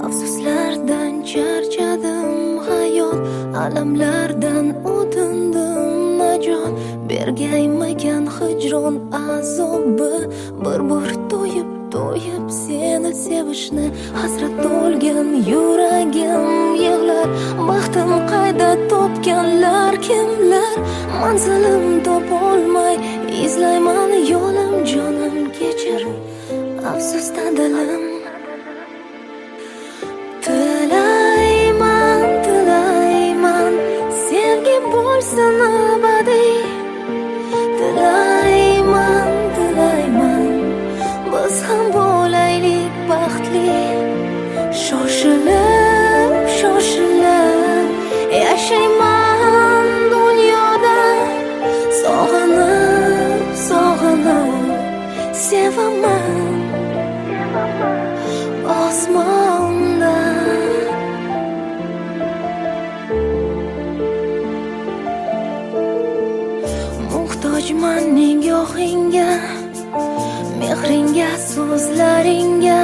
Afsuslardan charchadim, hayot alamlardan o'tindim, najot bergaymagan hijron azobi. Bir to'yib seni sevishni hasrat to'lgan yuragim yig'lar. Baxtim qayda topganlar kimlar? Manzilim topolmay izlayman yo'lim, jonim kechir afsusda dilim. Tilayman sevgi bo'lsin abadiy. Tilayman biz ham bo'laylik baxtli. Shoshilib yashayman dunyoda. Sog'inib sevaman osmonda. Muhtojman nigohingga, mehringga, so'zlaringga.